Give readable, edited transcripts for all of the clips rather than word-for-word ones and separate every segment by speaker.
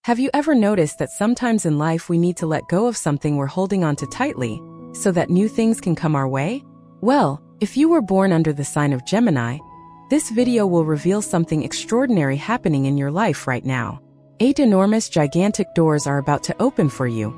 Speaker 1: Have you ever noticed that sometimes in life we need to let go of something we're holding on to tightly so that new things can come our way? Well, if you were born under the sign of Gemini, this video will reveal something extraordinary happening in your life right now. 8 enormous, gigantic doors are about to open for you.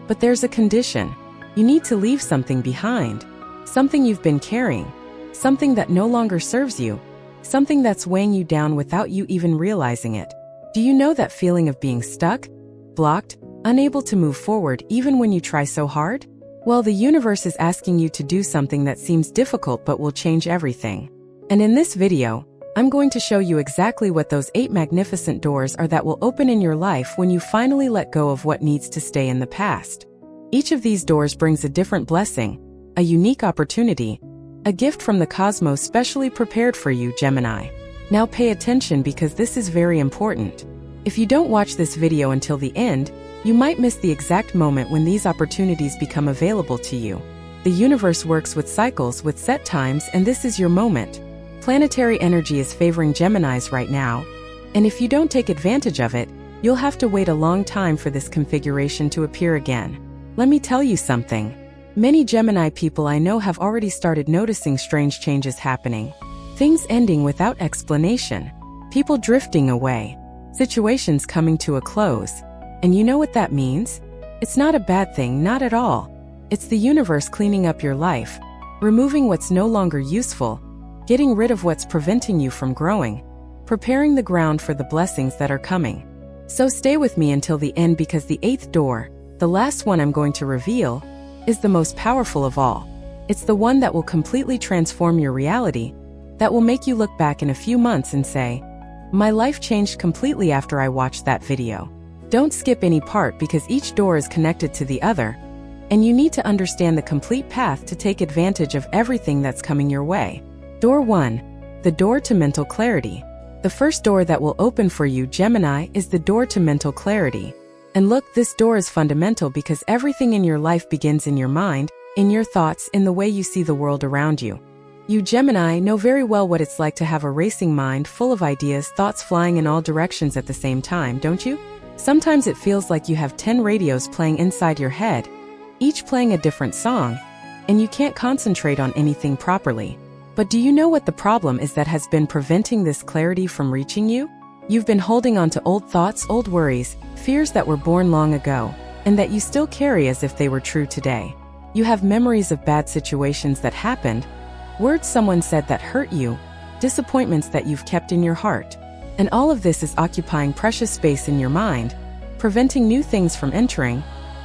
Speaker 1: But there's a condition. You need to leave something behind. Something you've been carrying. Something that no longer serves you. Something that's weighing you down without you even realizing it. Do you know that feeling of being stuck, blocked, unable to move forward even when you try so hard? Well, the universe is asking you to do something that seems difficult but will change everything. And in this video, I'm going to show you exactly what those 8 magnificent doors are that will open in your life when you finally let go of what needs to stay in the past. Each of these doors brings a different blessing, a unique opportunity, a gift from the cosmos specially prepared for you, Gemini. Now pay attention because this is very important. If you don't watch this video until the end, you might miss the exact moment when these opportunities become available to you. The universe works with cycles with set times, and this is your moment. Planetary energy is favoring Geminis right now, and if you don't take advantage of it, you'll have to wait a long time for this configuration to appear again. Let me tell you something. Many Gemini people I know have already started noticing strange changes happening. Things ending without explanation. People drifting away. Situations coming to a close. And you know what that means? It's not a bad thing, not at all. It's the universe cleaning up your life, removing what's no longer useful, getting rid of what's preventing you from growing, preparing the ground for the blessings that are coming. So stay with me until the end because the 8th door, the last one I'm going to reveal, is the most powerful of all. It's the one that will completely transform your reality, that will make you look back in a few months and say, "My life changed completely after I watched that video." Don't skip any part because each door is connected to the other, and you need to understand the complete path to take advantage of everything that's coming your way. Door 1. The door to mental clarity. The first door that will open for you, Gemini, is the door to mental clarity. And look, this door is fundamental because everything in your life begins in your mind, in your thoughts, in the way you see the world around you. You Gemini know very well what it's like to have a racing mind full of ideas, thoughts flying in all directions at the same time, don't you? Sometimes it feels like you have 10 radios playing inside your head, each playing a different song, and you can't concentrate on anything properly. But do you know what the problem is that has been preventing this clarity from reaching you? You've been holding on to old thoughts, old worries, fears that were born long ago, and that you still carry as if they were true today. You have memories of bad situations that happened, words someone said that hurt you, disappointments that you've kept in your heart. And all of this is occupying precious space in your mind, preventing new things from entering,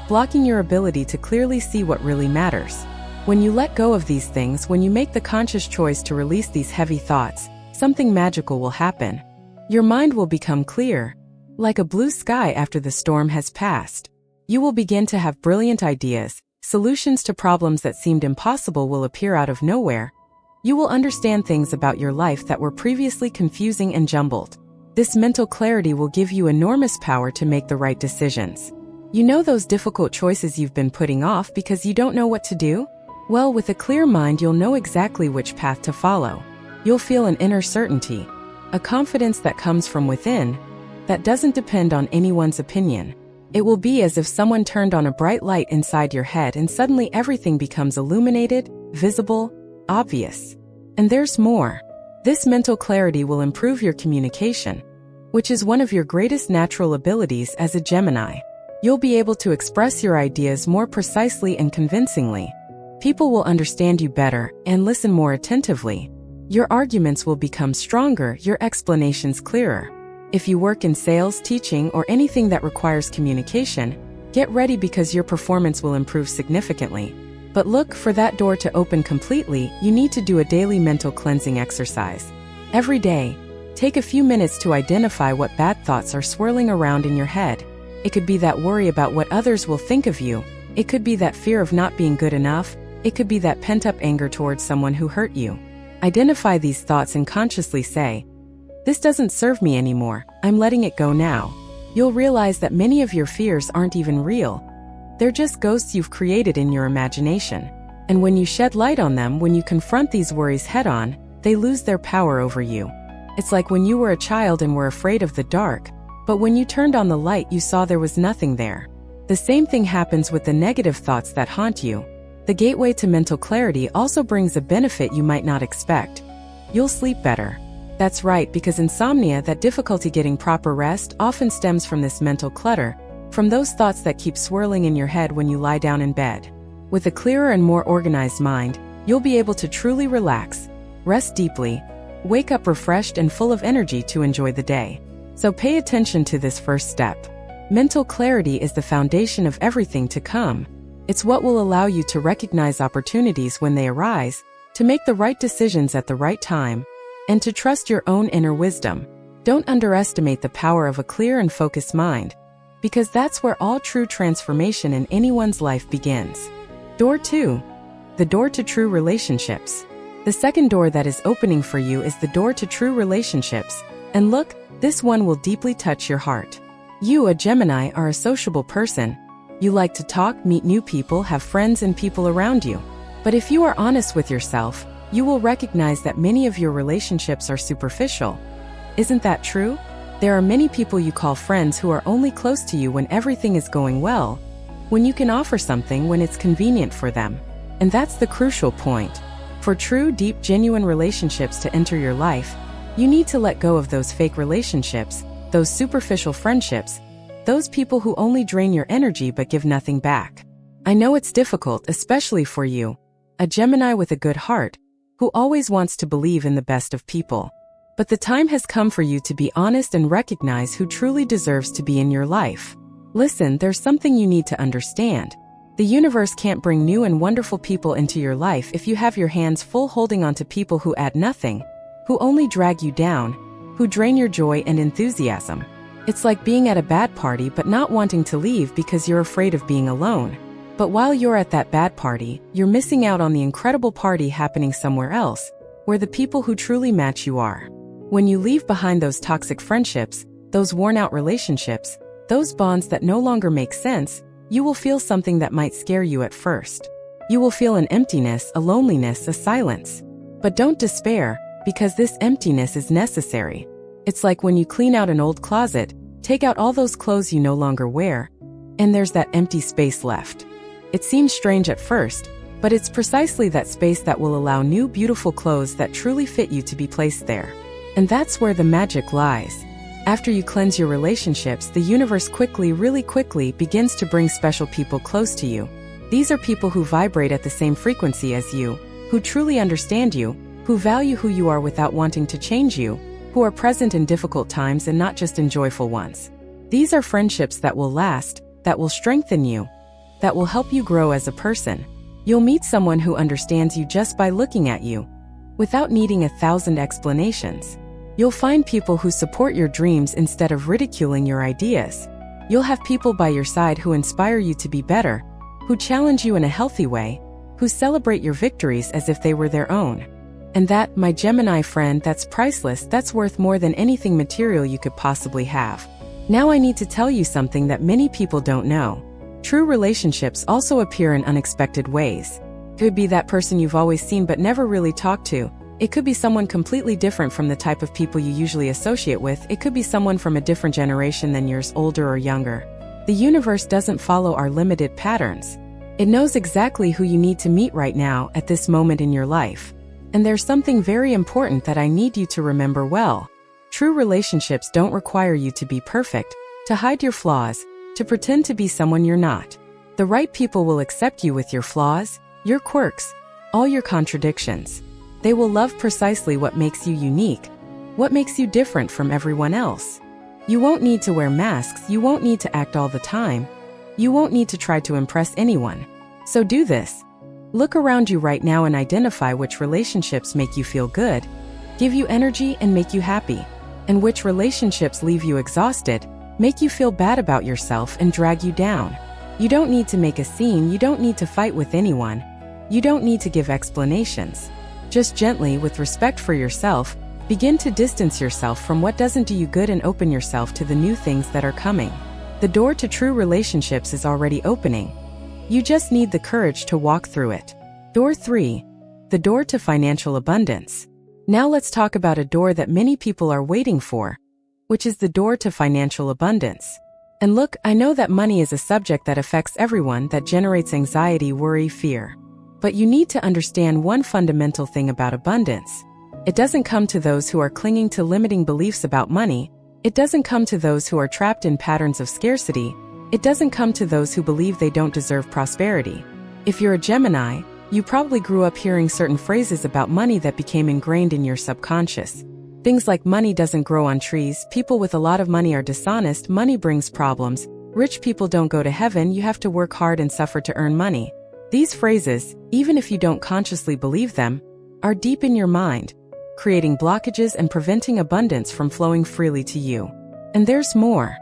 Speaker 1: blocking your ability to clearly see what really matters. When you let go of these things, when you make the conscious choice to release these heavy thoughts, something magical will happen. Your mind will become clear, like a blue sky after the storm has passed. You will begin to have brilliant ideas, solutions to problems that seemed impossible will appear out of nowhere. You will understand things about your life that were previously confusing and jumbled. This mental clarity will give you enormous power to make the right decisions. You know those difficult choices you've been putting off because you don't know what to do? Well, with a clear mind, you'll know exactly which path to follow. You'll feel an inner certainty, a confidence that comes from within, that doesn't depend on anyone's opinion. It will be as if someone turned on a bright light inside your head and suddenly everything becomes illuminated, visible, obvious. And there's more. This mental clarity will improve your communication, which is one of your greatest natural abilities as a Gemini. You'll be able to express your ideas more precisely and convincingly. People will understand you better and listen more attentively. Your arguments will become stronger, your explanations clearer. If you work in sales, teaching, or anything that requires communication, get ready because your performance will improve significantly. But look, for that door to open completely, you need to do a daily mental cleansing exercise. Every day, take a few minutes to identify what bad thoughts are swirling around in your head. It could be that worry about what others will think of you. It could be that fear of not being good enough. It could be that pent-up anger towards someone who hurt you. Identify these thoughts and consciously say, "This doesn't serve me anymore. I'm letting it go now." You'll realize that many of your fears aren't even real. They're just ghosts you've created in your imagination. And when you shed light on them, when you confront these worries head-on, they lose their power over you. It's like when you were a child and were afraid of the dark, But when you turned on the light, you saw there was nothing there. The same thing happens with the negative thoughts that haunt you. The gateway to mental clarity also brings a benefit you might not expect. You'll sleep better. That's right, because insomnia, that difficulty getting proper rest, often stems from this mental clutter, from those thoughts that keep swirling in your head when you lie down in bed. With a clearer and more organized mind, you'll be able to truly relax, rest deeply, wake up refreshed and full of energy to enjoy the day. So pay attention to this first step. Mental clarity is the foundation of everything to come. It's what will allow you to recognize opportunities when they arise, to make the right decisions at the right time, and to trust your own inner wisdom. Don't underestimate the power of a clear and focused mind, because that's where all true transformation in anyone's life begins. Door 2. The door to true relationships. The second door that is opening for you is the door to true relationships. And look, this one will deeply touch your heart. You, a Gemini, are a sociable person. You like to talk, meet new people, have friends and people around you. But if you are honest with yourself, you will recognize that many of your relationships are superficial. Isn't that true? There are many people you call friends who are only close to you when everything is going well, when you can offer something when it's convenient for them. And that's the crucial point. For true, deep, genuine relationships to enter your life, you need to let go of those fake relationships, those superficial friendships, those people who only drain your energy but give nothing back. I know it's difficult, especially for you, a Gemini with a good heart, who always wants to believe in the best of people. But the time has come for you to be honest and recognize who truly deserves to be in your life. Listen, there's something you need to understand. The universe can't bring new and wonderful people into your life if you have your hands full holding on to people who add nothing, who only drag you down, who drain your joy and enthusiasm. It's like being at a bad party but not wanting to leave because you're afraid of being alone. But while you're at that bad party, you're missing out on the incredible party happening somewhere else, where the people who truly match you are. When you leave behind those toxic friendships, those worn-out relationships, those bonds that no longer make sense, you will feel something that might scare you at first. You will feel an emptiness, a loneliness, a silence. But don't despair, because this emptiness is necessary. It's like when you clean out an old closet, take out all those clothes you no longer wear, and there's that empty space left. It seems strange at first, but it's precisely that space that will allow new beautiful clothes that truly fit you to be placed there. And that's where the magic lies. After you cleanse your relationships, the universe really quickly begins to bring special people close to you. These are people who vibrate at the same frequency as you, who truly understand you, who value who you are without wanting to change you, who are present in difficult times and not just in joyful ones. These are friendships that will last, that will strengthen you, that will help you grow as a person. You'll meet someone who understands you just by looking at you, without needing 1,000 explanations. You'll find people who support your dreams instead of ridiculing your ideas. You'll have people by your side who inspire you to be better, who challenge you in a healthy way, who celebrate your victories as if they were their own. And that, my Gemini friend, that's priceless, that's worth more than anything material you could possibly have. Now I need to tell you something that many people don't know. True relationships also appear in unexpected ways. It could be that person you've always seen but never really talked to. It could be someone completely different from the type of people you usually associate with. It could be someone from a different generation than yours, older or younger. The universe doesn't follow our limited patterns. It knows exactly who you need to meet right now at this moment in your life. And there's something very important that I need you to remember well. True relationships don't require you to be perfect, to hide your flaws, to pretend to be someone you're not. The right people will accept you with your flaws, your quirks, all your contradictions. They will love precisely what makes you unique, what makes you different from everyone else. You won't need to wear masks, you won't need to act all the time, you won't need to try to impress anyone. So do this. Look around you right now and identify which relationships make you feel good, give you energy and make you happy, and which relationships leave you exhausted, make you feel bad about yourself and drag you down. You don't need to make a scene, you don't need to fight with anyone, you don't need to give explanations. Just gently, with respect for yourself, begin to distance yourself from what doesn't do you good and open yourself to the new things that are coming. The door to true relationships is already opening. You just need the courage to walk through it. Door 3. The door to financial abundance. Now let's talk about a door that many people are waiting for. which is the door to financial abundance. And look, I know that money is a subject that affects everyone, that generates anxiety, worry, fear. But you need to understand one fundamental thing about abundance. It doesn't come to those who are clinging to limiting beliefs about money. It doesn't come to those who are trapped in patterns of scarcity. It doesn't come to those who believe they don't deserve prosperity. If you're a Gemini, you probably grew up hearing certain phrases about money that became ingrained in your subconscious. Things like money doesn't grow on trees, people with a lot of money are dishonest, money brings problems, rich people don't go to heaven, you have to work hard and suffer to earn money. These phrases, even if you don't consciously believe them, are deep in your mind, creating blockages and preventing abundance from flowing freely to you. And there's more.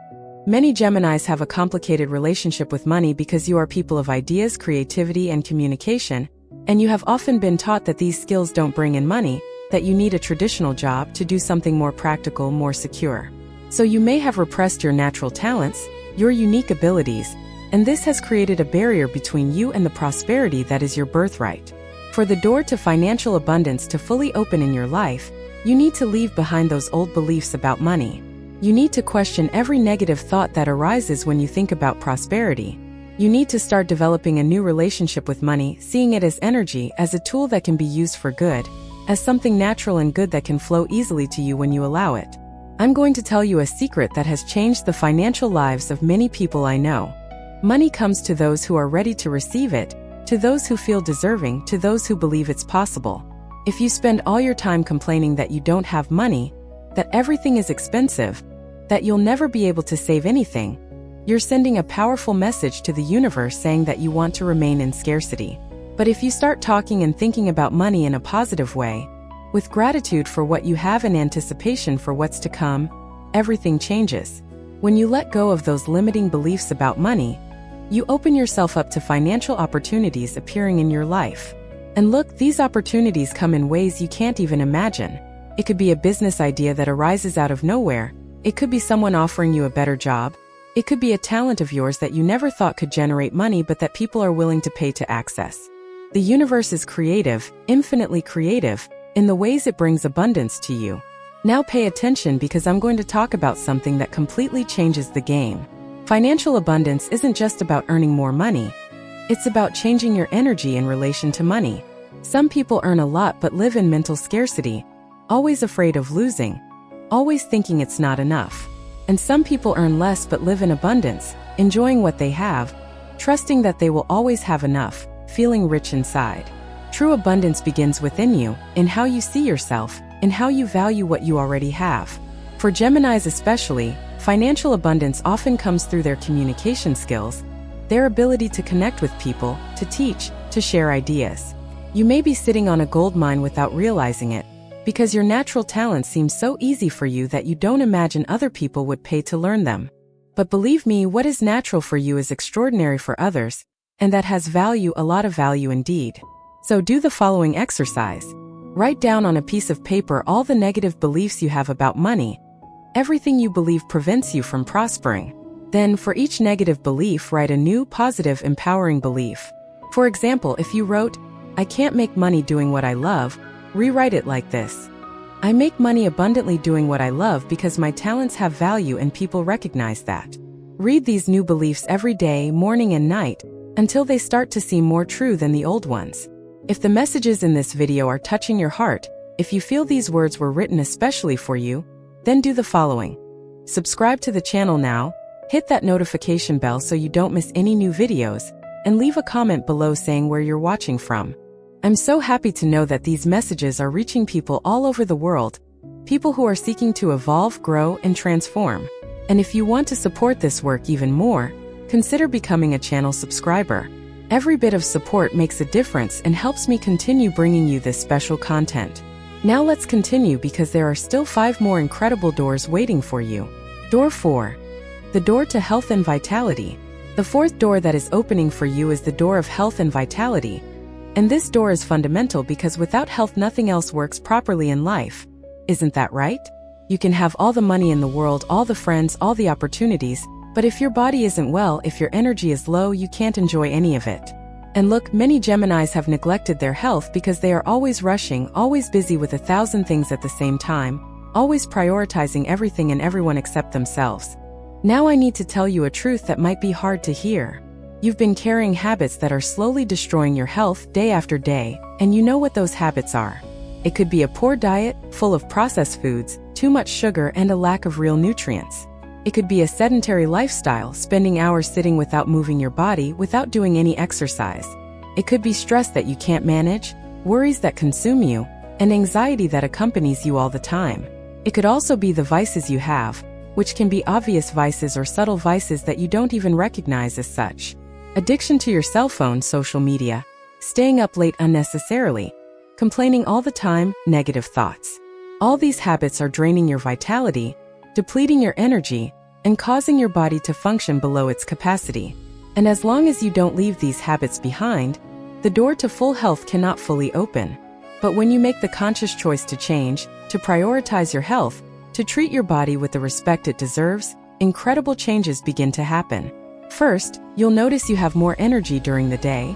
Speaker 1: Many Geminis have a complicated relationship with money because you are people of ideas, creativity, and communication, and you have often been taught that these skills don't bring in money, that you need a traditional job to do something more practical, more secure. So you may have repressed your natural talents, your unique abilities, and this has created a barrier between you and the prosperity that is your birthright. For the door to financial abundance to fully open in your life, you need to leave behind those old beliefs about money. You need to question every negative thought that arises when you think about prosperity. You need to start developing a new relationship with money, seeing it as energy, as a tool that can be used for good, as something natural and good that can flow easily to you when you allow it. I'm going to tell you a secret that has changed the financial lives of many people I know. Money comes to those who are ready to receive it, to those who feel deserving, to those who believe it's possible. If you spend all your time complaining that you don't have money, that everything is expensive, that you'll never be able to save anything, you're sending a powerful message to the universe saying that you want to remain in scarcity. But if you start talking and thinking about money in a positive way, with gratitude for what you have and anticipation for what's to come, everything changes. When you let go of those limiting beliefs about money, you open yourself up to financial opportunities appearing in your life. And look, these opportunities come in ways you can't even imagine. It could be a business idea that arises out of nowhere. It could be someone offering you a better job. It could be a talent of yours that you never thought could generate money but that people are willing to pay to access. The universe is creative, infinitely creative, in the ways it brings abundance to you. Now pay attention because I'm going to talk about something that completely changes the game. Financial abundance isn't just about earning more money. It's about changing your energy in relation to money. Some people earn a lot but live in mental scarcity, always afraid of losing, always thinking it's not enough. And some people earn less but live in abundance, enjoying what they have, trusting that they will always have enough, feeling rich inside. True abundance begins within you, in how you see yourself, in how you value what you already have. For Geminis especially, financial abundance often comes through their communication skills, their ability to connect with people, to teach, to share ideas. You may be sitting on a gold mine without realizing it, because your natural talents seem so easy for you that you don't imagine other people would pay to learn them. But believe me, what is natural for you is extraordinary for others, and that has value, a lot of value indeed. So do the following exercise. Write down on a piece of paper all the negative beliefs you have about money, everything you believe prevents you from prospering. Then, for each negative belief, write a new, positive, empowering belief. For example, if you wrote, "I can't make money doing what I love," rewrite it like this: "I make money abundantly doing what I love because my talents have value and people recognize that." Read these new beliefs every day, morning and night, until they start to seem more true than the old ones. If the messages in this video are touching your heart, if you feel these words were written especially for you, then do the following. Subscribe to the channel now, hit that notification bell so you don't miss any new videos, and leave a comment below saying where you're watching from. I'm so happy to know that these messages are reaching people all over the world, people who are seeking to evolve, grow, and transform. And if you want to support this work even more, consider becoming a channel subscriber. Every bit of support makes a difference and helps me continue bringing you this special content. Now let's continue because there are still 5 more incredible doors waiting for you. Door 4. The door to health and vitality. The 4th door that is opening for you is the door of health and vitality. And this door is fundamental because without health nothing else works properly in life. Isn't that right? You can have all the money in the world, all the friends, all the opportunities, but if your body isn't well, if your energy is low, you can't enjoy any of it. And look, many Geminis have neglected their health because they are always rushing, always busy with 1,000 things at the same time, always prioritizing everything and everyone except themselves. Now I need to tell you a truth that might be hard to hear. You've been carrying habits that are slowly destroying your health day after day, and you know what those habits are. It could be a poor diet, full of processed foods, too much sugar, and a lack of real nutrients. It could be a sedentary lifestyle, spending hours sitting without moving your body, without doing any exercise. It could be stress that you can't manage, worries that consume you, and anxiety that accompanies you all the time. It could also be the vices you have, which can be obvious vices or subtle vices that you don't even recognize as such. Addiction to your cell phone, social media, staying up late unnecessarily, complaining all the time, negative thoughts. All these habits are draining your vitality, depleting your energy, and causing your body to function below its capacity. And as long as you don't leave these habits behind, the door to full health cannot fully open. But when you make the conscious choice to change, to prioritize your health, to treat your body with the respect it deserves, incredible changes begin to happen. First, you'll notice you have more energy during the day.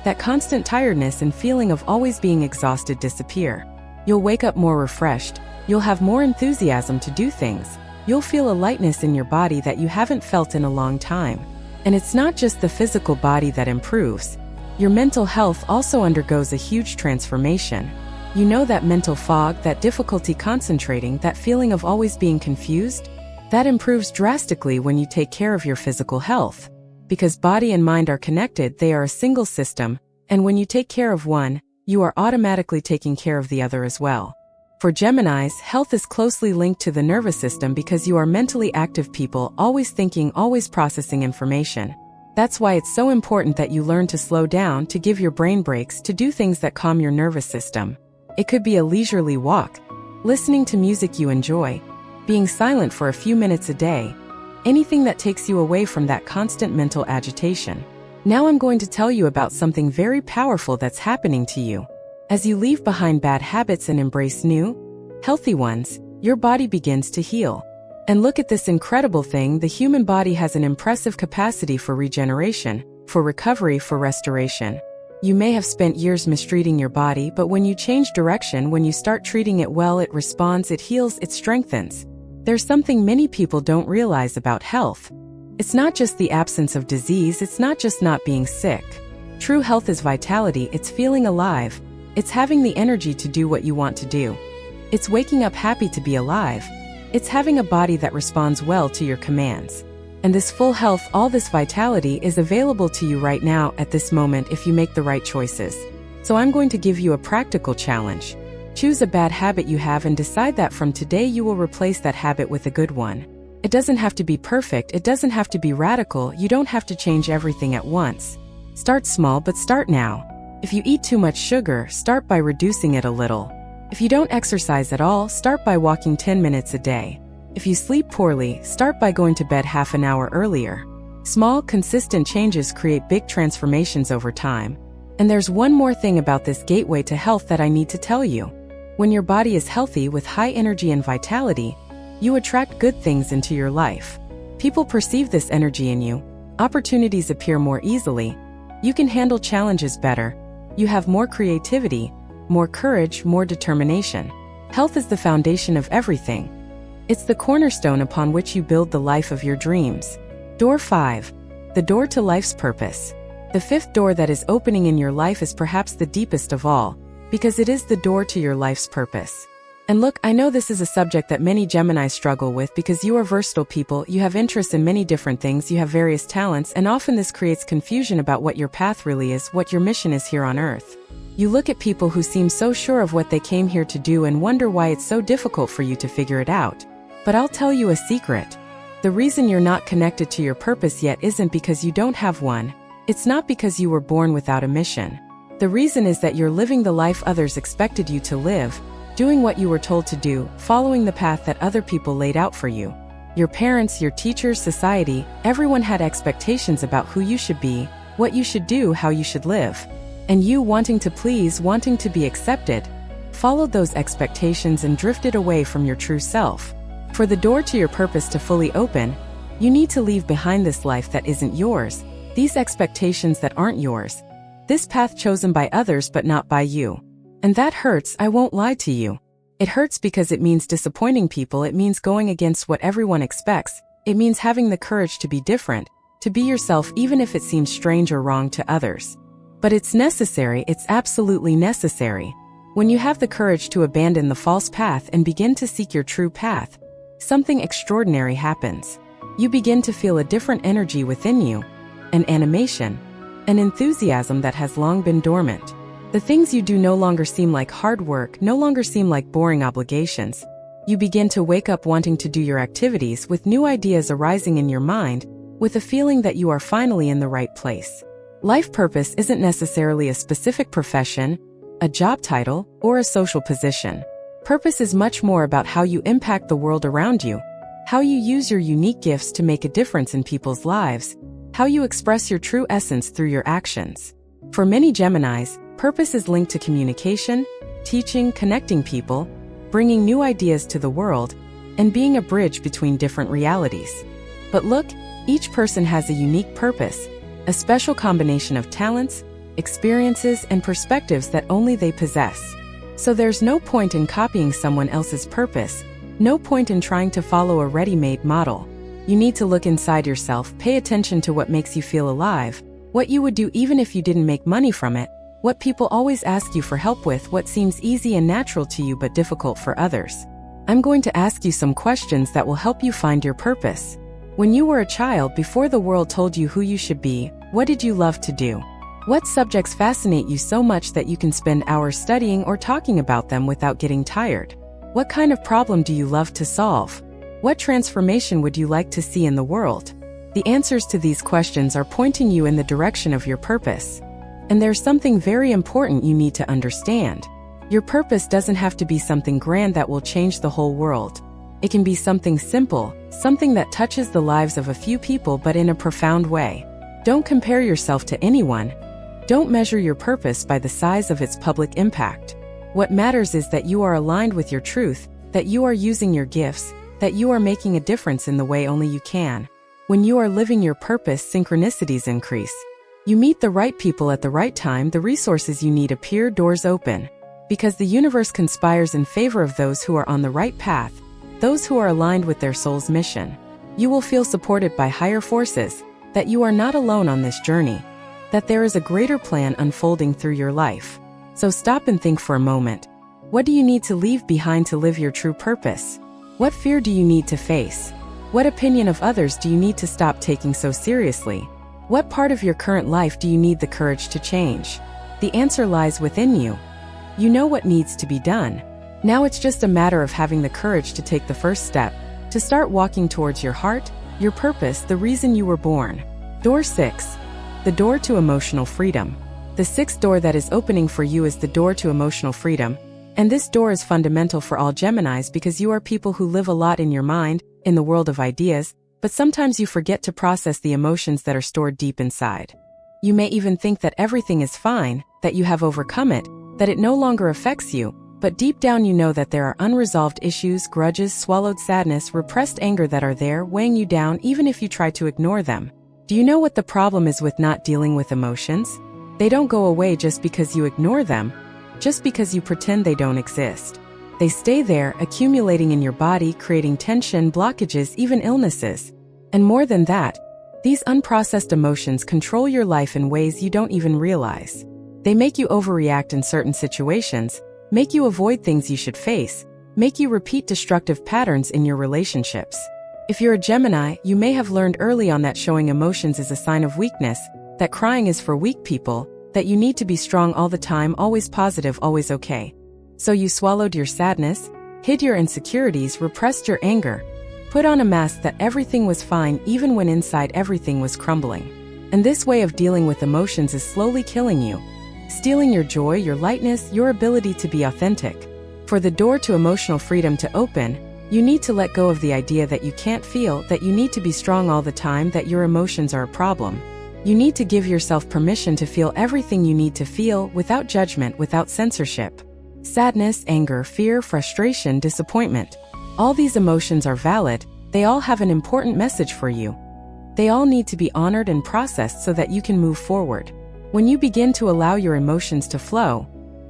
Speaker 1: That constant tiredness and feeling of always being exhausted disappear. You'll wake up more refreshed. You'll have more enthusiasm to do things. You'll feel a lightness in your body that you haven't felt in a long time. And it's not just the physical body that improves. Your mental health also undergoes a huge transformation. You know that mental fog, that difficulty concentrating, that feeling of always being confused? That improves drastically when you take care of your physical health. Because body and mind are connected, they are a single system, and when you take care of one, you are automatically taking care of the other as well. For Geminis, health is closely linked to the nervous system because you are mentally active people, always thinking, always processing information. That's why it's so important that you learn to slow down, to give your brain breaks, to do things that calm your nervous system. It could be a leisurely walk, listening to music you enjoy, being silent for a few minutes a day, anything that takes you away from that constant mental agitation. Now I'm going to tell you about something very powerful that's happening to you. As you leave behind bad habits and embrace new, healthy ones, your body begins to heal. And look at this incredible thing, the human body has an impressive capacity for regeneration, for recovery, for restoration. You may have spent years mistreating your body, but when you change direction, when you start treating it well, it responds, it heals, it strengthens. There's something many people don't realize about health. It's not just the absence of disease, it's not just not being sick. True health is vitality, it's feeling alive. It's having the energy to do what you want to do. It's waking up happy to be alive. It's having a body that responds well to your commands. And this full health, all this vitality is available to you right now at this moment if you make the right choices. So I'm going to give you a practical challenge. Choose a bad habit you have and decide that from today you will replace that habit with a good one. It doesn't have to be perfect, it doesn't have to be radical, you don't have to change everything at once. Start small, but start now. If you eat too much sugar, start by reducing it a little. If you don't exercise at all, start by walking 10 minutes a day. If you sleep poorly, start by going to bed half an hour earlier. Small, consistent changes create big transformations over time. And there's one more thing about this gateway to health that I need to tell you. When your body is healthy with high energy and vitality, you attract good things into your life. People perceive this energy in you. Opportunities appear more easily. You can handle challenges better. You have more creativity, more courage, more determination. Health is the foundation of everything. It's the cornerstone upon which you build the life of your dreams. Door 5. The door to life's purpose. The fifth door that is opening in your life is perhaps the deepest of all, because it is the door to your life's purpose. And look, I know this is a subject that many Geminis struggle with because you are versatile people, you have interests in many different things, you have various talents, and often this creates confusion about what your path really is, what your mission is here on Earth. You look at people who seem so sure of what they came here to do and wonder why it's so difficult for you to figure it out. But I'll tell you a secret. The reason you're not connected to your purpose yet isn't because you don't have one. It's not because you were born without a mission. The reason is that you're living the life others expected you to live, doing what you were told to do, following the path that other people laid out for you. Your parents, your teachers, society, everyone had expectations about who you should be, what you should do, how you should live. And you, wanting to please, wanting to be accepted, followed those expectations and drifted away from your true self. For the door to your purpose to fully open, you need to leave behind this life that isn't yours, these expectations that aren't yours, this path chosen by others but not by you. And that hurts, I won't lie to you. It hurts because it means disappointing people, it means going against what everyone expects, it means having the courage to be different, to be yourself even if it seems strange or wrong to others. But it's necessary, it's absolutely necessary. When you have the courage to abandon the false path and begin to seek your true path, something extraordinary happens. You begin to feel a different energy within you, an animation, an enthusiasm that has long been dormant. The things you do no longer seem like hard work, no longer seem like boring obligations. You begin to wake up wanting to do your activities with new ideas arising in your mind, with a feeling that you are finally in the right place. Life purpose isn't necessarily a specific profession, a job title, or a social position. Purpose is much more about how you impact the world around you, how you use your unique gifts to make a difference in people's lives, how you express your true essence through your actions. For many Geminis, purpose is linked to communication, teaching, connecting people, bringing new ideas to the world, and being a bridge between different realities. But look, each person has a unique purpose, a special combination of talents, experiences, and perspectives that only they possess. So there's no point in copying someone else's purpose, no point in trying to follow a ready-made model. You need to look inside yourself, pay attention to what makes you feel alive, what you would do even if you didn't make money from it, what people always ask you for help with, what seems easy and natural to you but difficult for others. I'm going to ask you some questions that will help you find your purpose. When you were a child, before the world told you who you should be, what did you love to do? What subjects fascinate you so much that you can spend hours studying or talking about them without getting tired? What kind of problem do you love to solve? What transformation would you like to see in the world? The answers to these questions are pointing you in the direction of your purpose. And there's something very important you need to understand. Your purpose doesn't have to be something grand that will change the whole world. It can be something simple, something that touches the lives of a few people but in a profound way. Don't compare yourself to anyone. Don't measure your purpose by the size of its public impact. What matters is that you are aligned with your truth, that you are using your gifts, that you are making a difference in the way only you can. When you are living your purpose, synchronicities increase. You meet the right people at the right time, the resources you need appear, doors open. Because the universe conspires in favor of those who are on the right path, those who are aligned with their soul's mission. You will feel supported by higher forces, that you are not alone on this journey, that there is a greater plan unfolding through your life. So stop and think for a moment. What do you need to leave behind to live your true purpose? What fear do you need to face? What opinion of others do you need to stop taking so seriously? What part of your current life do you need the courage to change? The answer lies within you. You know what needs to be done. Now it's just a matter of having the courage to take the first step, to start walking towards your heart, your purpose, the reason you were born. Door 6. The door to emotional freedom. The sixth door that is opening for you is the door to emotional freedom. And this door is fundamental for all Geminis because you are people who live a lot in your mind, in the world of ideas, but sometimes you forget to process the emotions that are stored deep inside. You may even think that everything is fine, that you have overcome it, that it no longer affects you, but deep down you know that there are unresolved issues, grudges, swallowed sadness, repressed anger that are there, weighing you down even if you try to ignore them. Do you know what the problem is with not dealing with emotions? They don't go away just because you ignore them, just because you pretend they don't exist. They stay there, accumulating in your body, creating tension, blockages, even illnesses. And more than that, these unprocessed emotions control your life in ways you don't even realize. They make you overreact in certain situations, make you avoid things you should face, make you repeat destructive patterns in your relationships. If you're a Gemini, you may have learned early on that showing emotions is a sign of weakness, that crying is for weak people, that you need to be strong all the time, always positive, always okay. So you swallowed your sadness, hid your insecurities, repressed your anger, put on a mask that everything was fine even when inside everything was crumbling. And this way of dealing with emotions is slowly killing you, stealing your joy, your lightness, your ability to be authentic. For the door to emotional freedom to open, you need to let go of the idea that you can't feel, that you need to be strong all the time, that your emotions are a problem. You need to give yourself permission to feel everything you need to feel without judgment, without censorship. Sadness, anger, fear, frustration, disappointment. All these emotions are valid, they all have an important message for you. They all need to be honored and processed so that you can move forward. When you begin to allow your emotions to flow,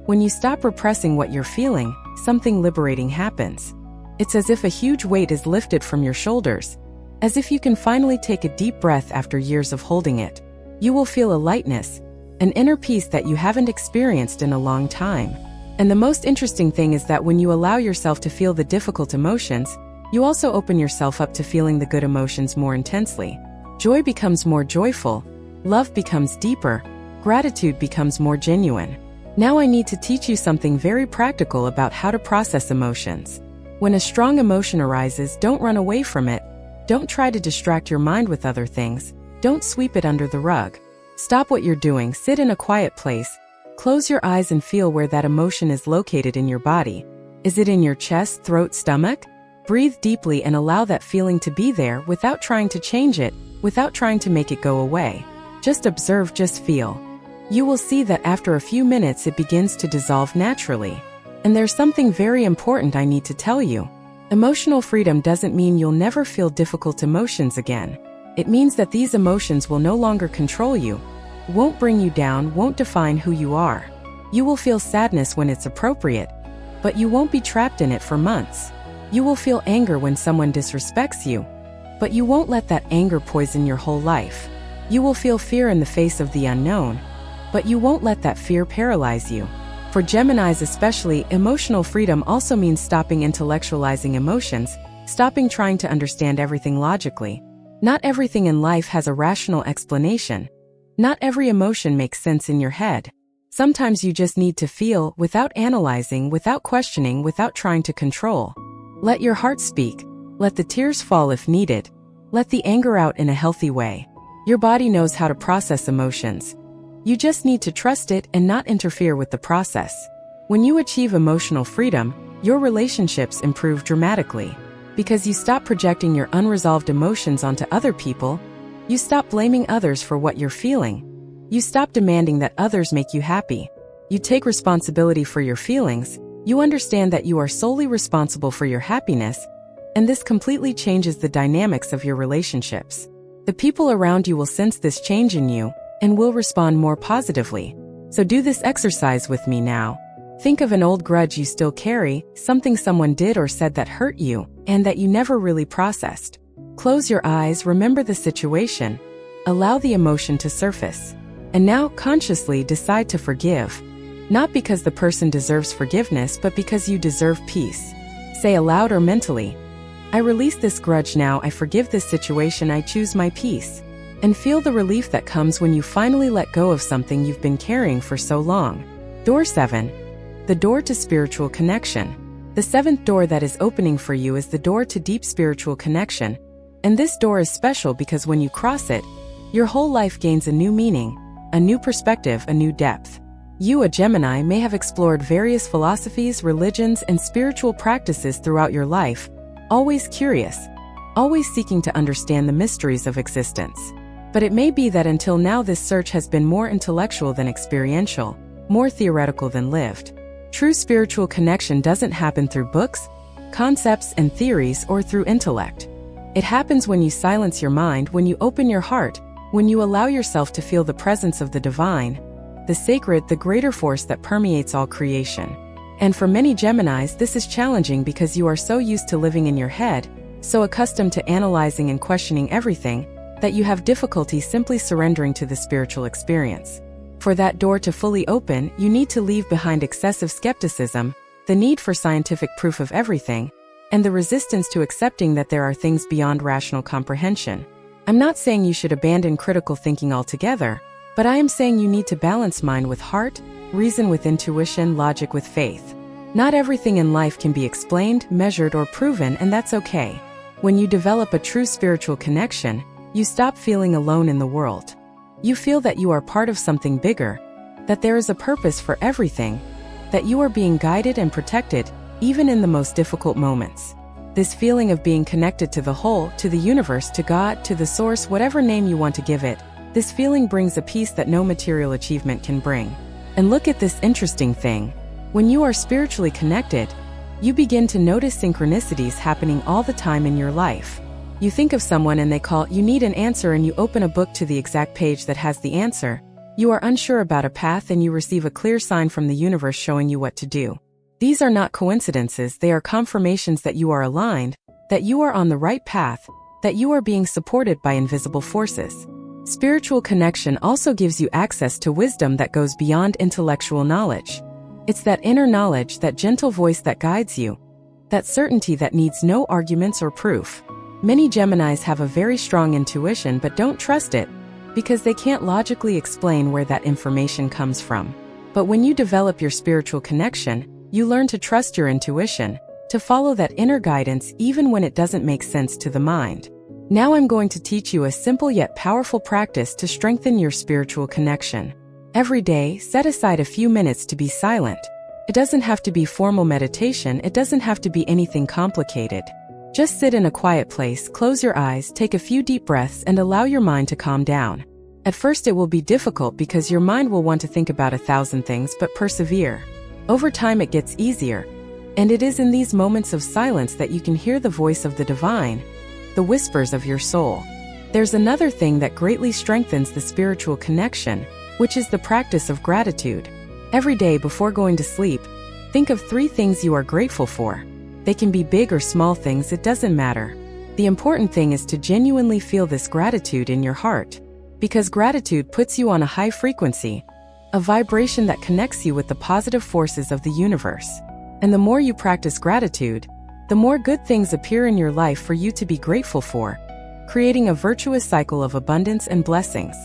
Speaker 1: when you stop repressing what you're feeling, something liberating happens. It's as if a huge weight is lifted from your shoulders, as if you can finally take a deep breath after years of holding it. You will feel a lightness, an inner peace that you haven't experienced in a long time. And the most interesting thing is that when you allow yourself to feel the difficult emotions, you also open yourself up to feeling the good emotions more intensely. Joy becomes more joyful, love becomes deeper, gratitude becomes more genuine. Now I need to teach you something very practical about how to process emotions. When a strong emotion arises, don't run away from it. Don't try to distract your mind with other things. Don't sweep it under the rug. Stop what you're doing, sit in a quiet place, close your eyes and feel where that emotion is located in your body. Is it in your chest, throat, stomach? Breathe deeply and allow that feeling to be there without trying to change it, without trying to make it go away. Just observe, just feel. You will see that after a few minutes it begins to dissolve naturally. And there's something very important I need to tell you. Emotional freedom doesn't mean you'll never feel difficult emotions again. It means that these emotions will no longer control you, won't bring you down, won't define who you are. You will feel sadness when it's appropriate, but you won't be trapped in it for months. You will feel anger when someone disrespects you, but you won't let that anger poison your whole life. You will feel fear in the face of the unknown, but you won't let that fear paralyze you. For Geminis especially, emotional freedom also means stopping intellectualizing emotions, stopping trying to understand everything logically. Not everything in life has a rational explanation. Not every emotion makes sense in your head. Sometimes you just need to feel without analyzing, without questioning, without trying to control. Let your heart speak. Let the tears fall if needed. Let the anger out in a healthy way. Your body knows how to process emotions. You just need to trust it and not interfere with the process. When you achieve emotional freedom, your relationships improve dramatically. Because you stop projecting your unresolved emotions onto other people, you stop blaming others for what you're feeling. You stop demanding that others make you happy. You take responsibility for your feelings. You understand that you are solely responsible for your happiness, and this completely changes the dynamics of your relationships. The people around you will sense this change in you and will respond more positively. So do this exercise with me now. Think of an old grudge you still carry, something someone did or said that hurt you, and that you never really processed. Close your eyes, remember the situation, allow the emotion to surface. And now consciously decide to forgive. Not because the person deserves forgiveness, but because you deserve peace. Say aloud or mentally, I release this grudge now, I forgive this situation, I choose my peace. And feel the relief that comes when you finally let go of something you've been carrying for so long. Door 7. The door to spiritual connection. The seventh door that is opening for you is the door to deep spiritual connection. And this door is special because when you cross it, your whole life gains a new meaning, a new perspective, a new depth. You, a Gemini, may have explored various philosophies, religions, and spiritual practices throughout your life, always curious, always seeking to understand the mysteries of existence. But it may be that until now this search has been more intellectual than experiential, more theoretical than lived. True spiritual connection doesn't happen through books, concepts, and theories or through intellect. It happens when you silence your mind, when you open your heart, when you allow yourself to feel the presence of the divine, the sacred, the greater force that permeates all creation. And for many Geminis, this is challenging because you are so used to living in your head, so accustomed to analyzing and questioning everything, that you have difficulty simply surrendering to the spiritual experience. For that door to fully open, you need to leave behind excessive skepticism, the need for scientific proof of everything, and the resistance to accepting that there are things beyond rational comprehension. I'm not saying you should abandon critical thinking altogether, but I am saying you need to balance mind with heart, reason with intuition, logic with faith. Not everything in life can be explained, measured, or proven, and that's okay. When you develop a true spiritual connection, you stop feeling alone in the world. You feel that you are part of something bigger, that there is a purpose for everything, that you are being guided and protected, even in the most difficult moments. This feeling of being connected to the whole, to the universe, to God, to the source, whatever name you want to give it, this feeling brings a peace that no material achievement can bring. And look at this interesting thing. When you are spiritually connected, you begin to notice synchronicities happening all the time in your life. You think of someone and they call, you need an answer, and you open a book to the exact page that has the answer. You are unsure about a path and you receive a clear sign from the universe showing you what to do. These are not coincidences, they are confirmations that you are aligned, that you are on the right path, that you are being supported by invisible forces. Spiritual connection also gives you access to wisdom that goes beyond intellectual knowledge. It's that inner knowledge, that gentle voice that guides you, that certainty that needs no arguments or proof. Many Geminis have a very strong intuition but don't trust it because they can't logically explain where that information comes from. But when you develop your spiritual connection, you learn to trust your intuition, to follow that inner guidance even when it doesn't make sense to the mind. Now I'm going to teach you a simple yet powerful practice to strengthen your spiritual connection. Every day, set aside a few minutes to be silent. It doesn't have to be formal meditation, it doesn't have to be anything complicated. Just sit in a quiet place, close your eyes, take a few deep breaths, and allow your mind to calm down. At first it will be difficult because your mind will want to think about 1,000 things, but persevere. Over time it gets easier. And it is in these moments of silence that you can hear the voice of the divine, the whispers of your soul. There's another thing that greatly strengthens the spiritual connection, which is the practice of gratitude. Every day before going to sleep, think of 3 things you are grateful for. They can be big or small things, it doesn't matter. The important thing is to genuinely feel this gratitude in your heart, because gratitude puts you on a high frequency, a vibration that connects you with the positive forces of the universe. And the more you practice gratitude, the more good things appear in your life for you to be grateful for, creating a virtuous cycle of abundance and blessings.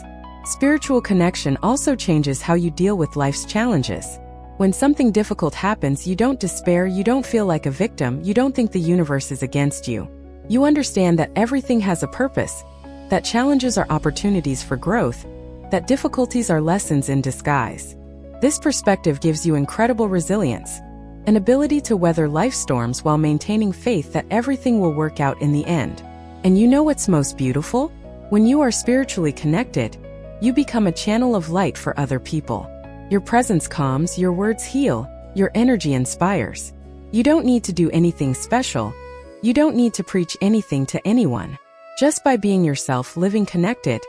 Speaker 1: Spiritual connection also changes how you deal with life's challenges. When something difficult happens, you don't despair, you don't feel like a victim, you don't think the universe is against you. You understand that everything has a purpose, that challenges are opportunities for growth, that difficulties are lessons in disguise. This perspective gives you incredible resilience, an ability to weather life storms while maintaining faith that everything will work out in the end. And you know what's most beautiful? When you are spiritually connected, you become a channel of light for other people. Your presence calms, your words heal, your energy inspires. You don't need to do anything special. You don't need to preach anything to anyone. Just by being yourself, living connected,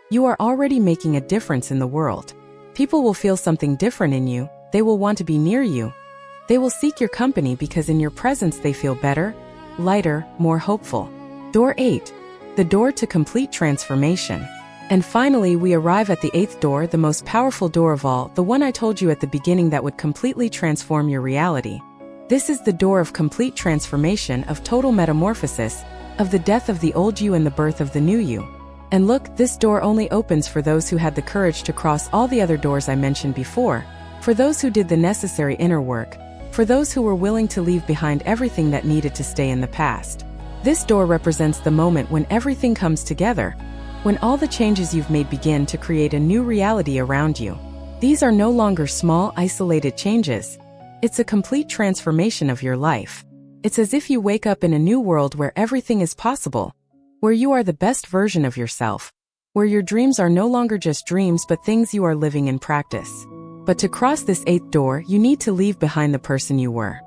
Speaker 1: you are already making a difference in the world. People will feel something different in you. They will want to be near you. They will seek your company because in your presence they feel better, lighter, more hopeful. Door 8. The door to complete transformation. And finally, we arrive at the 8th door, the most powerful door of all, the one I told you at the beginning that would completely transform your reality. This is the door of complete transformation, of total metamorphosis, of the death of the old you and the birth of the new you. And look, this door only opens for those who had the courage to cross all the other doors I mentioned before, for those who did the necessary inner work, for those who were willing to leave behind everything that needed to stay in the past. This door represents the moment when everything comes together, when all the changes you've made begin to create a new reality around you. These are no longer small, isolated changes. It's a complete transformation of your life. It's as if you wake up in a new world where everything is possible, where you are the best version of yourself, where your dreams are no longer just dreams but things you are living in practice. But to cross this 8th door, you need to leave behind the person you were.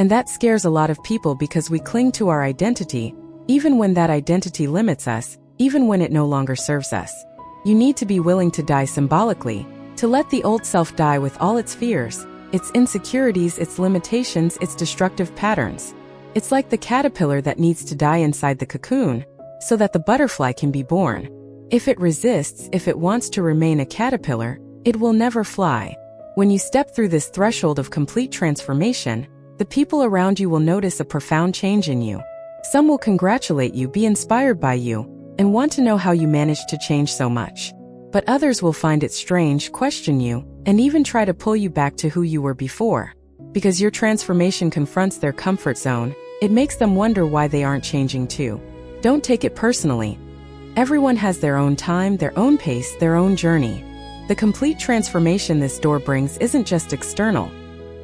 Speaker 1: And that scares a lot of people because we cling to our identity, even when that identity limits us, even when it no longer serves us. You need to be willing to die symbolically, to let the old self die with all its fears, its insecurities, its limitations, its destructive patterns. It's like the caterpillar that needs to die inside the cocoon, so that the butterfly can be born. If it resists, if it wants to remain a caterpillar, it will never fly. When you step through this threshold of complete transformation, the people around you will notice a profound change in you. Some will congratulate you, be inspired by you, and want to know how you managed to change so much. But others will find it strange, question you, and even try to pull you back to who you were before. Because your transformation confronts their comfort zone, it makes them wonder why they aren't changing too. Don't take it personally. Everyone has their own time, their own pace, their own journey. The complete transformation this door brings isn't just external.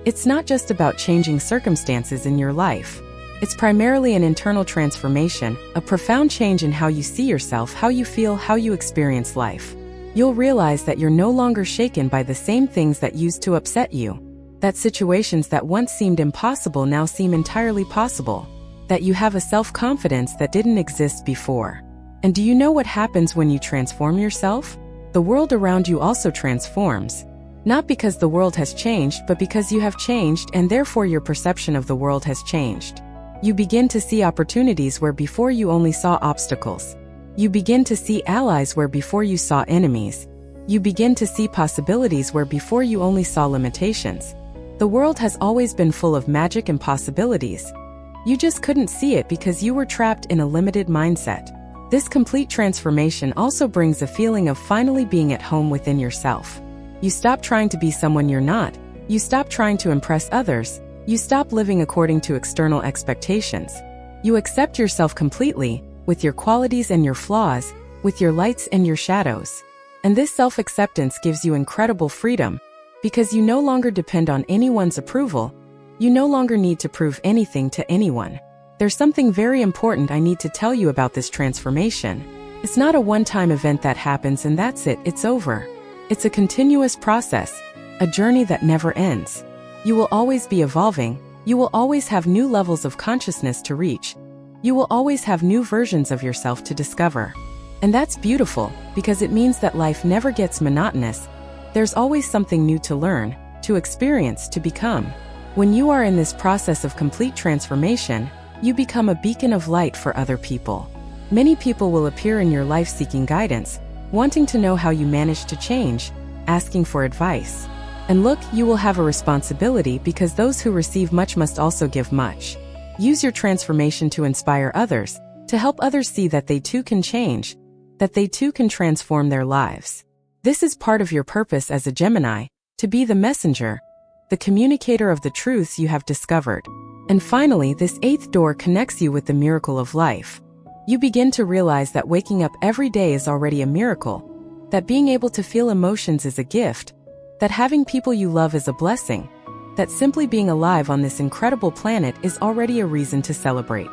Speaker 1: It's not just about changing circumstances in your life. It's primarily an internal transformation, a profound change in how you see yourself, how you feel, how you experience life. You'll realize that you're no longer shaken by the same things that used to upset you, that situations that once seemed impossible now seem entirely possible, that you have a self-confidence that didn't exist before. And do you know what happens when you transform yourself? The world around you also transforms. Not because the world has changed, but because you have changed, and therefore your perception of the world has changed. You begin to see opportunities where before you only saw obstacles. You begin to see allies where before you saw enemies. You begin to see possibilities where before you only saw limitations. The world has always been full of magic and possibilities. You just couldn't see it because you were trapped in a limited mindset. This complete transformation also brings a feeling of finally being at home within yourself. You stop trying to be someone you're not. You stop trying to impress others. You stop living according to external expectations. You accept yourself completely, with your qualities and your flaws, with your lights and your shadows. And this self-acceptance gives you incredible freedom, because you no longer depend on anyone's approval. You no longer need to prove anything to anyone. There's something very important I need to tell you about this transformation. It's not a one-time event that happens and that's it, it's over. It's a continuous process, a journey that never ends. You will always be evolving. You will always have new levels of consciousness to reach. You will always have new versions of yourself to discover. And that's beautiful, because it means that life never gets monotonous. There's always something new to learn, to experience, to become. When you are in this process of complete transformation, you become a beacon of light for other people. Many people will appear in your life seeking guidance, wanting to know how you managed to change, asking for advice. And look, you will have a responsibility because those who receive much must also give much. Use your transformation to inspire others, to help others see that they too can change, that they too can transform their lives. This is part of your purpose as a Gemini, to be the messenger, the communicator of the truths you have discovered. And finally, this 8th door connects you with the miracle of life. You begin to realize that waking up every day is already a miracle, that being able to feel emotions is a gift, that having people you love is a blessing, that simply being alive on this incredible planet is already a reason to celebrate.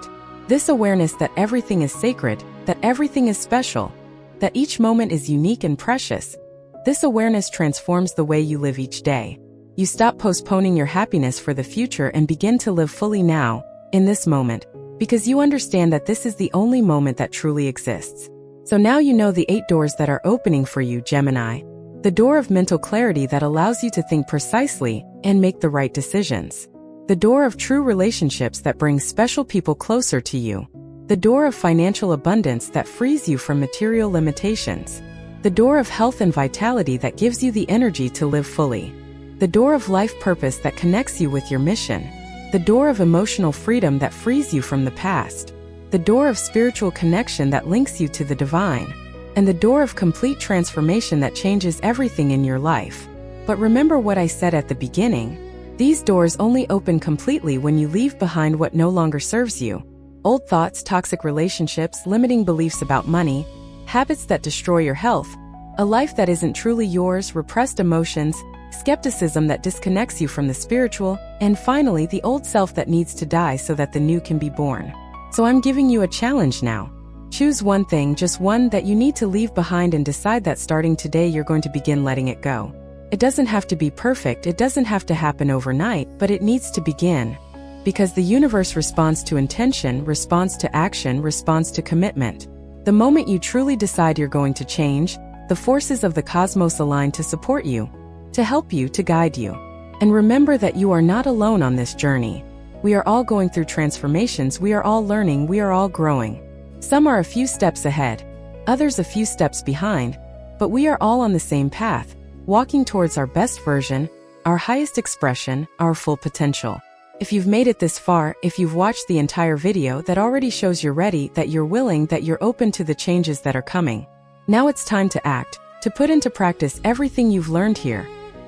Speaker 1: This awareness that everything is sacred, that everything is special, that each moment is unique and precious, this awareness transforms the way you live each day. You stop postponing your happiness for the future and begin to live fully now, in this moment, because you understand that this is the only moment that truly exists. So now you know the 8 doors that are opening for you, Gemini. The door of mental clarity that allows you to think precisely and make the right decisions. The door of true relationships that brings special people closer to you. The door of financial abundance that frees you from material limitations. The door of health and vitality that gives you the energy to live fully. The door of life purpose that connects you with your mission. The door of emotional freedom that frees you from the past. The door of spiritual connection that links you to the divine. And the door of complete transformation that changes everything in your life. But remember what I said at the beginning. These doors only open completely when you leave behind what no longer serves you. Old thoughts, toxic relationships, limiting beliefs about money, habits that destroy your health, a life that isn't truly yours, repressed emotions, skepticism that disconnects you from the spiritual, and finally the old self that needs to die so that the new can be born. So I'm giving you a challenge now. Choose one thing, just one, that you need to leave behind and decide that starting today you're going to begin letting it go. It doesn't have to be perfect, it doesn't have to happen overnight, but it needs to begin. Because the universe responds to intention, responds to action, responds to commitment. The moment you truly decide you're going to change, the forces of the cosmos align to support you, to help you, to guide you. And remember that you are not alone on this journey. We are all going through transformations, we are all learning, we are all growing. Some are a few steps ahead, others a few steps behind, but we are all on the same path, walking towards our best version, our highest expression, our full potential. If you've made it this far, if you've watched the entire video, that already shows you're ready, that you're willing, that you're open to the changes that are coming. Now it's time to act, to put into practice everything you've learned here,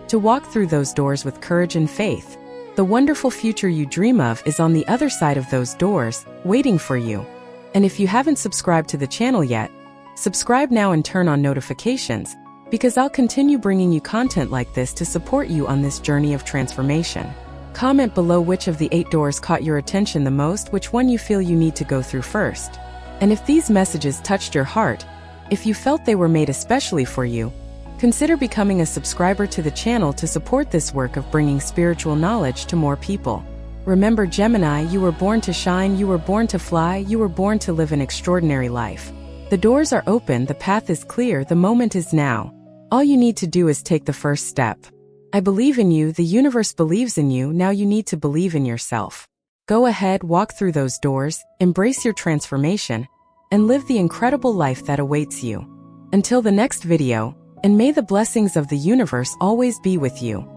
Speaker 1: to walk through those doors with courage and faith. The wonderful future you dream of is on the other side of those doors, waiting for you. And if you haven't subscribed to the channel yet, subscribe now and turn on notifications, because I'll continue bringing you content like this to support you on this journey of transformation. Comment below which of the 8 doors caught your attention the most, which one you feel you need to go through first. And if these messages touched your heart, if you felt they were made especially for you, consider becoming a subscriber to the channel to support this work of bringing spiritual knowledge to more people. Remember, Gemini, you were born to shine, you were born to fly, you were born to live an extraordinary life. The doors are open, the path is clear, the moment is now. All you need to do is take the first step. I believe in you, the universe believes in you, now you need to believe in yourself. Go ahead, walk through those doors, embrace your transformation, and live the incredible life that awaits you. Until the next video, and may the blessings of the universe always be with you.